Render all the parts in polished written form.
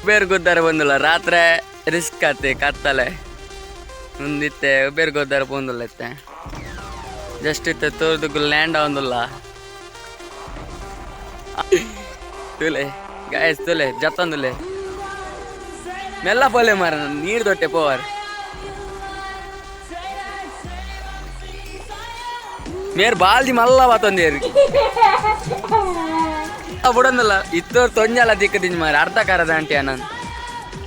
ಬೇರೆ ಗೊದ್ದಾರೆ ಬಂದಿಲ್ಲ ರಾತ್ರಿ ರಿಸ್ಕ್ ಆತೆ ಕತ್ತಲೆ ಮುಂದಿತ್ತೆ ಬೇರೆ ಗೊದ್ದಾರೆ ಬಂದಿಲ್ಲ ಇತ್ತೆ ಜಸ್ಟ್ ಇತ್ತೆ ತೋರ್ದು ಲ್ಯಾಂಡ್ ಆವಂದಿಲ್ಲ ತುಲೆ ಗಾಯಸ್ ತುಲೆ ಜತ್ತಂದುಲೆ ಮೆಲ್ಲ ಪೋಲೆ ಮಾರ ನೀರು ದೊಟ್ಟೆ ಪೋವಾರ್ ಮೇರ್ ಬಾಲ್ದಿ ಮಲ್ಲ ಬಾತೊಂದೇರಿ ಬಿಡಂದಿಲ್ಲ ಇತ್ತೋರು ತೊಂಜಲ ದಿಕ್ಕದಿಜ್ಜಿ ಮಾರಿ ಅರ್ಧ ಕರೆ ದಾಂಟಿಯ ನಾನು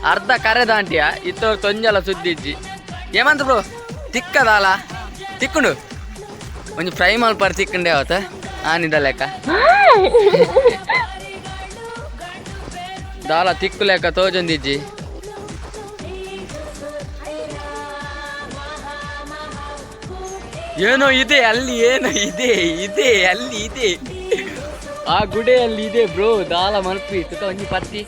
ಅರ್ಧ ಕರೆ ದಾಂಟಿಯ ಇತ್ತೋರು ತೊಂಜಲ ಸುದ್ದಿಜ್ಜಿ ಏಮಂತ ಬ್ರೋ ತಿಕ್ಕದಾಲ ತಿಕ್ಕುಂಡು ಒಂಜಿ ಫ್ರೈ ಮಲ್ಪಾರು ತಿಕ್ಕಂಡೆ ಅವತ್ತ ಆನಿದ ಲೆಕ್ಕ ದಾಲ ತಿಕ್ಕು ಲೆಕ್ಕ ತೋಜೊಂದಿಜ್ಜಿ ಏನೋ ಇದೆ ಅಲ್ಲಿ ಏನೋ ಇದೆ ಇದೆ ಅಲ್ಲಿ ಇದೆ ಆ ಗುಡೆಯಲ್ಲಿ ಇದೆ ಬ್ರೋ ದಾಲ ಮಲ್ಪಿ ತುಕ ಒಂಜಿ ಪತ್ತಿ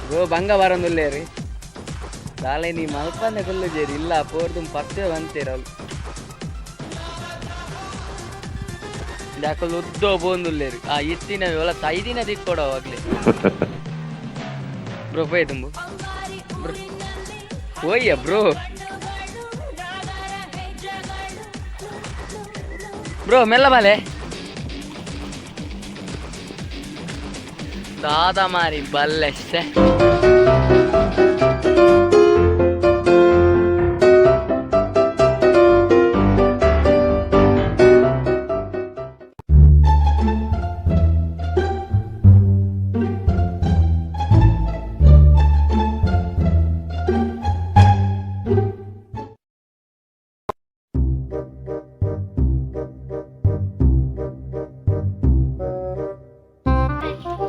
ಬ್ರೋ ಭಂಗ ಬರಂದುಲ್ಲೇರಿ ದಾಲೆ ನೀ ಮಲ್ಪಂದೆ ಕೊಲ್ಲು ಜೇರಿ ಇಲ್ಲ ಪೋರ್ದು ಪತ್ತೆ ಬಂತೀರಲ್ಲ ಯಾಕಲ್ಲಿ ಉದ್ದೋ ಬೋಂದುಲ್ಲೇರಿ ಆ ಇತ್ತಿನ ಒಲ ಐದಿನ ದಿಕ್ಕೊಡವಾಗ್ಲಿ ಬ್ರೋ ಪೈ ತುಂಬು ಬ್ರೋ ಓಯ್ಯ ಬ್ರೋ ಬ್ರೋ ಮೆಲ್ಲ ಮಾಲೆ ದಾದ ಮಾರಿ ಬಲ್ಲೆಷ್ಟೆ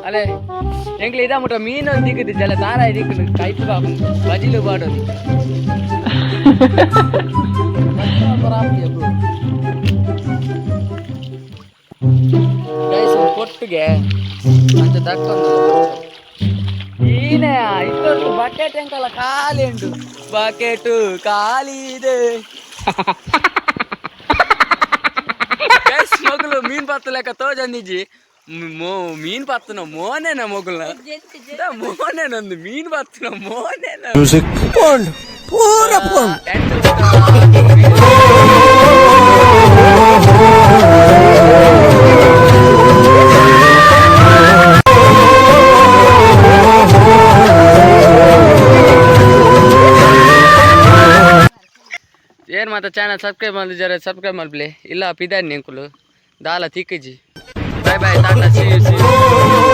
ಅಲ್ಲೇ ಎಂಗ್ಲಿ ಇದ ಮುಟ್ಟ ಮೀನು ದಿಕ್ಕದಿದ್ದಲ್ಲ ತಾರ ದಿಕ್ಕ ಕೈತು ಬಾಬು ಬಜಿಲು ಬಾಡೋದು ಕೊಟ್ಟಿಗೆ ಅಂತ ದಕ್ಕೊಂದು ಈನೇ ಇಷ್ಟೊಂದು ಬಕೆಟ್ ಎಂಕಲ್ಲ ಖಾಲಿ ಉಂಟು ಬಕೆಟು ಖಾಲಿ ಇದೆ ಮಗಳು ಮೀನ್ ಪತ್ತು ಲೆಕ್ಕ ತೋಜಂದಿಜ್ಜಿ ಮೀನ್ ಪತ್ತನ ಮೋನೇನ ಮಗುಲ್ನ ಮೋನೇನೊಂದು ಮೀನ್ ಪತ್ತನ ಮೋನೇನ ಏನ್ ಮಾತ ಚಾನಲ್ ಸಬ್ಸ್ಕ್ರೈಬ್ ಮಾಡಿದ್ದಾರೆ ಸಬ್ಸ್ಕ್ರೈಬ್ ಮಾಡ್ಲಿ ಇಲ್ಲ ಪಿದಾನಿ ಅಂಕುಲು ದಾಲ ತಿಕ್ಕಜಿ ಬಾಯ್ ಬಾಯ್ ಟಾಟಾ ಸಿ ಯು